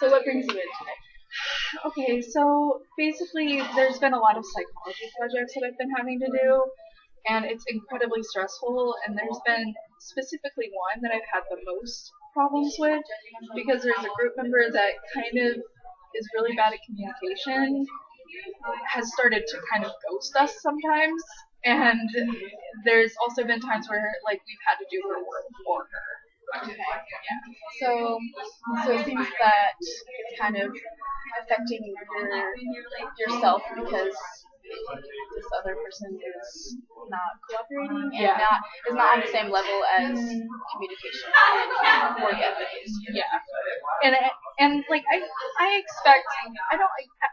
So what brings you in today? Okay, so basically, there's been a lot of psychology projects that I've been having to do, and it's incredibly stressful. And there's been specifically one that I've had the most problems with because there's a group member that kind of is really bad at communication, has started to kind of ghost us sometimes, and there's also been times where like we've had to do her work for her. Okay. Yeah. So it seems that it's kind of affecting yourself because this other person is not cooperating and Yeah. not is not on the same level as communication and work ethic is. Yeah, and like I expect I don't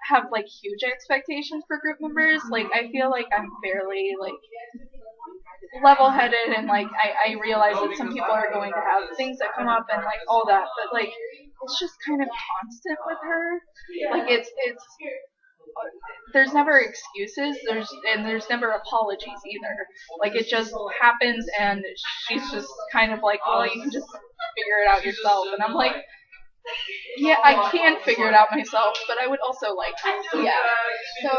have like huge expectations for group members. Like I feel like I'm fairly like level-headed, and like I realize that some people are going to have things that come up and like all that, but like it's just kind of constant with her. Like it's there's never excuses, there's never apologies either. Like it just happens, and she's just kind of like, well, you can just figure it out yourself, and I'm like, yeah, I can figure it out myself, but I would also like to. Yeah. So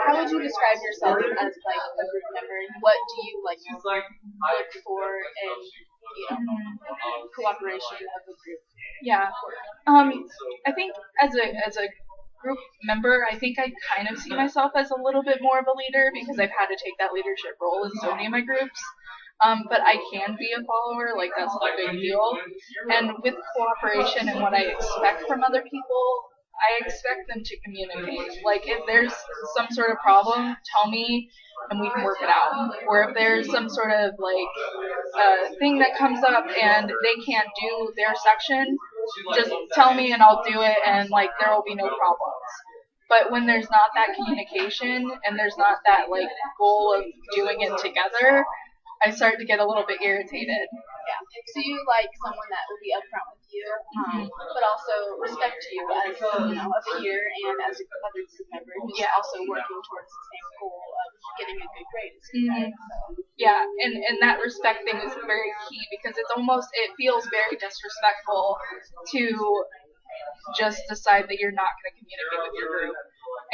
how would you describe yourself as like a group member? What do you like look for in cooperation of a group? Yeah. I think as a group member, I think I kind of see myself as a little bit more of a leader because I've had to take that leadership role in so many of my groups. But I can be a follower, like that's not a big deal. And with cooperation and what I expect from other people, I expect them to communicate. Like if there's some sort of problem, tell me and we can work it out. Or if there's some sort of like thing that comes up and they can't do their section, just tell me and I'll do it, and like there will be no problems. But when there's not that communication and there's not that like goal of doing it together, I start to get a little bit irritated. Yeah. So you like someone that will be upfront with you, but also respect you as a peer and as another group member who's also working towards the same goal of getting a good grade. Mm-hmm. Yeah, and that respect thing is very key because it feels very disrespectful to just decide that you're not going to communicate with your group.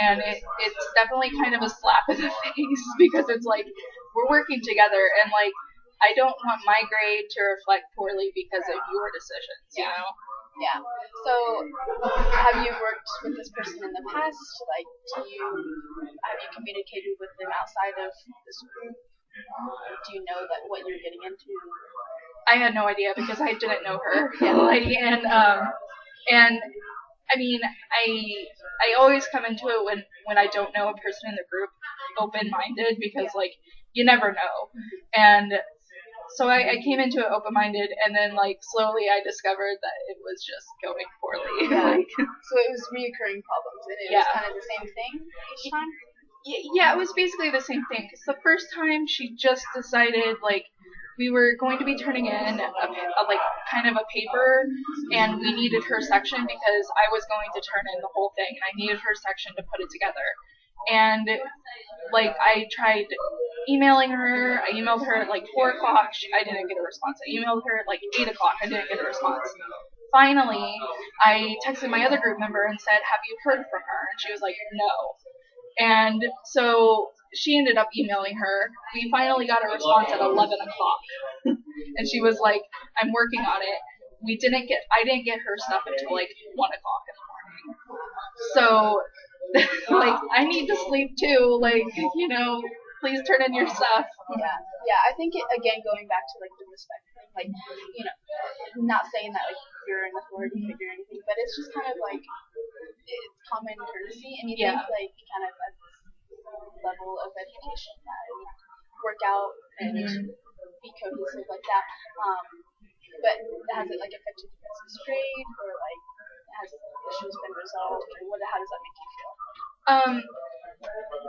And it's definitely kind of a slap in the face because it's like we're working together, and like I don't want my grade to reflect poorly because of your decisions, you know? Yeah. So have you worked with this person in the past? Like have you communicated with them outside of this group? Do you know that what you're getting into? I had no idea because I didn't know her. Like and I mean, I always come into it when I don't know a person in the group open-minded because like you never know. And so I came into it open-minded, and then like slowly I discovered that it was just going poorly. Yeah. So it was reoccurring problems, and it was kind of the same thing each time. Yeah, it was basically the same thing. Because the first time she just decided like we were going to be turning in a like kind of a paper, and we needed her section because I was going to turn in the whole thing, and I needed her section to put it together. And like I tried emailing her, I emailed her at like 4 o'clock. I didn't get a response. I emailed her at like 8 o'clock. I didn't get a response. Finally, I texted my other group member and said, "Have you heard from her?" And she was like, "No." And so she ended up emailing her. We finally got a response at 11 o'clock. And she was like, "I'm working on it." I didn't get her stuff until like 1 o'clock in the morning. So, like, I need to sleep too. Like, please turn in your stuff. Yeah. I think again, going back to like the respect thing, like, not saying that like you're an authority figure or anything, but it's just kind of like, it's common courtesy, and you think like kind of at this level of education that it would work out and be cohesive like that. But has it like affected you guys' grade, or like has issues been resolved, or how does that make you feel?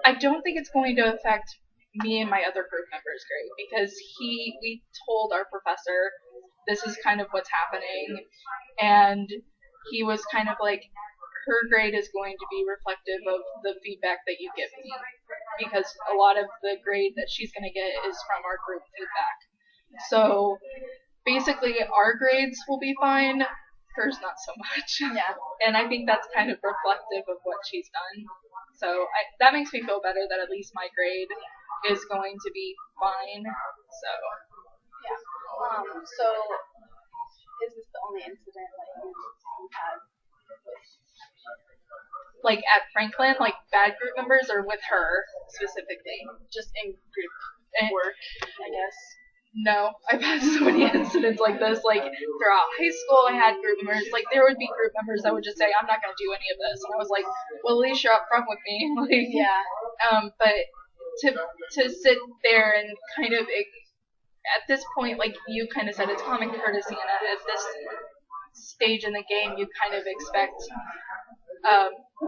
I don't think it's going to affect me and my other group members' grade because we told our professor this is kind of what's happening, and he was kind of like, her grade is going to be reflective of the feedback that you give me because a lot of the grade that she's going to get is from our group feedback. So basically our grades will be fine, hers not so much. Yeah. And I think that's kind of reflective of what she's done. So that makes me feel better that at least my grade is going to be fine. So. Yeah. So is this the only incident that you've had with? Like at Franklin, like bad group members, or with her specifically? Just in group work, I guess. No, I've had so many incidents like this. Like throughout high school, I had group members. Like there would be group members that would just say, "I'm not going to do any of this," and I was like, "Well, at least you're upfront with me." Like, yeah. But to sit there and kind of at this point, like you kind of said, it's common courtesy, and at this stage in the game, you kind of expect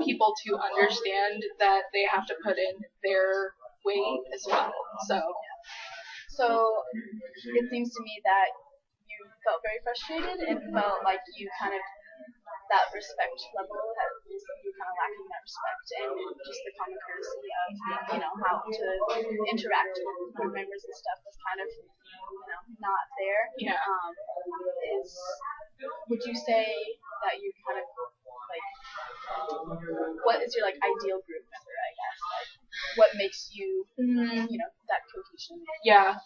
people to understand that they have to put in their weight as well. So it seems to me that you felt very frustrated and felt like you kind of, that respect level, you kind of lacking that respect and just the common courtesy of, how to interact with group members and stuff was kind of, not there. Yeah. Would you say that you kind of, like, what is your, like, ideal group member, I guess? Like, what makes you, that cohesion? Yeah.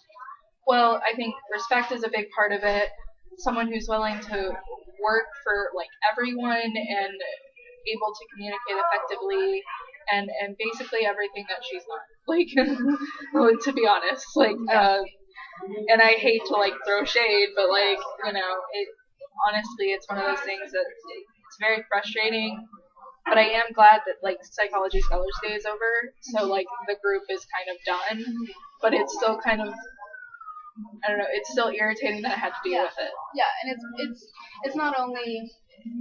Well, I think respect is a big part of it. Someone who's willing to work for like everyone and able to communicate effectively and basically everything that she's not. Like, to be honest, like, and I hate to like throw shade, but like, honestly, it's one of those things that it's very frustrating. But I am glad that like Psychology Scholars Day is over, so like the group is kind of done. But it's still kind of, I don't know, it's still irritating that I had to deal with it. Yeah, and it's not only,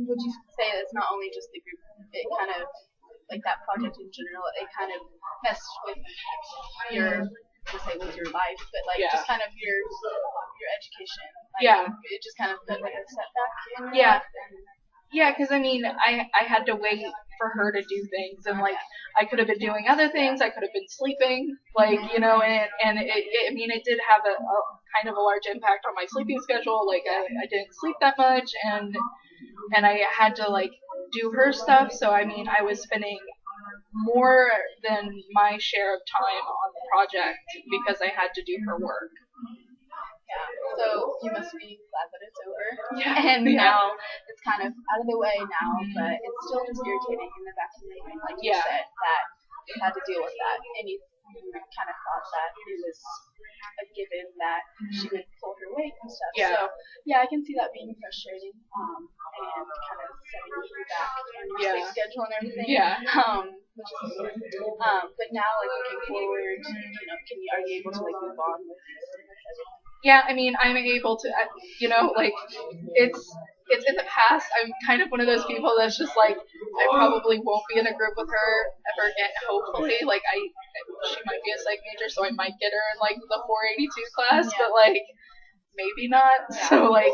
would you say it's not only just the group, it kind of, like that project in general, it kind of messed with your, with your life, but like just kind of your education. Like, it just kind of put like a setback in your life. Yeah, because I mean, I had to wait for her to do things, and like I could have been doing other things. I could have been sleeping, like and it did have a kind of a large impact on my sleeping schedule. Like I didn't sleep that much, and I had to like do her stuff. So I mean, I was spending more than my share of time on the project because I had to do her work. Yeah, so you must be glad that it's over. Yeah. And now it's kind of out of the way now, but it's still just irritating in the back of your mind, like you said, that you had to deal with that, and you kind of thought that it was a given that she would pull her weight and stuff. Yeah. So I can see that being frustrating, and kind of setting you back on your sleep schedule and everything. Yeah. Which is important. But now, like looking forward, are you able to like move on with everything? Yeah, I mean, I'm able to, like, it's in the past. I'm kind of one of those people that's just like, I probably won't be in a group with her ever again, hopefully. Like, she might be a psych major, so I might get her in, like, the 482 class, but, like, maybe not. So, like,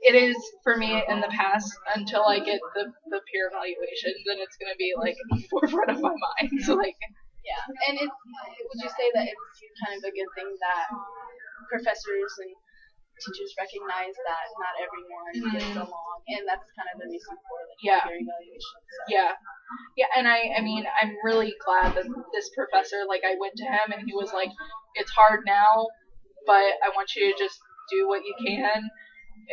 it is, for me, in the past, until I get the peer evaluation, then it's going to be, like, forefront of my mind. So, like, yeah, and would you say that it's kind of a good thing that professors and teachers recognize that not everyone gets along, and that's kind of the reason for peer evaluation. So. Yeah, and I mean, I'm really glad that this professor, like, I went to him and he was like, it's hard now, but I want you to just do what you can,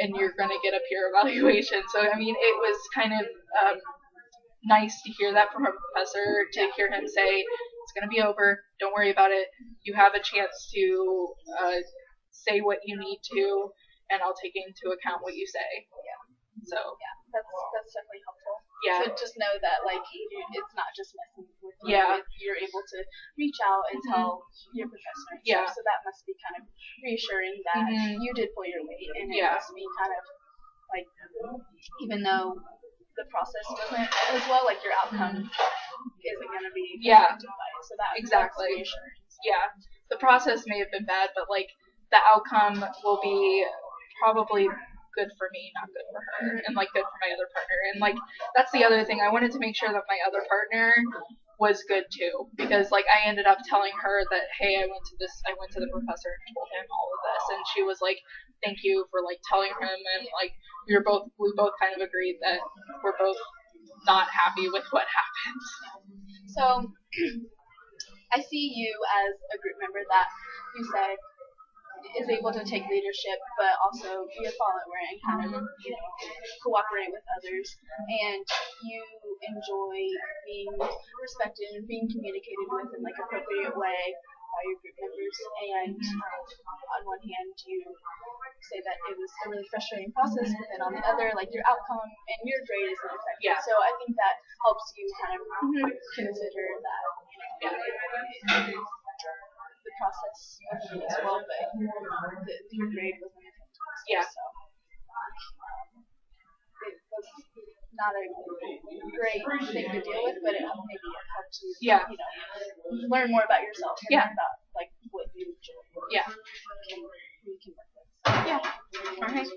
and you're gonna get a peer evaluation. So I mean, it was kind of nice to hear that from a professor, to hear him say, it's going to be over, don't worry about it, you have a chance to say what you need to, and I'll take into account what you say. So that's definitely helpful. Yeah. So just know that like it's not just messing with you. You're able to reach out and tell your professor. So that must be kind of reassuring that you did pull your weight, and it must be kind of like, even though the process wasn't as well, like your outcome isn't going to be affected by it. So that's reassuring. Yeah, the process may have been bad, but like the outcome will be probably good for me, not good for her, and like good for my other partner. And like that's the other thing, I wanted to make sure that my other partner was good too, because like I ended up telling her that, hey, I went to the professor and told him all of this, and she was like, thank you for like telling him, and like we both kind of agreed that we're both not happy with what happened. So I see you as a group member that you said is able to take leadership, but also be a follower and kind of, cooperate with others. And you enjoy being respected and being communicated with in like appropriate way by your group members. And on one hand, you say that it was a really frustrating process, but then on the other, like your outcome and your grade isn't affected. Yeah. So I think that helps you kind of consider that, the process of it as well, but your grade wasn't affected. Yeah. So it was not a great thing to deal with, but it maybe it helped you, learn more about yourself and learn about like what you enjoy. Yeah. We can work with. Yeah. All right.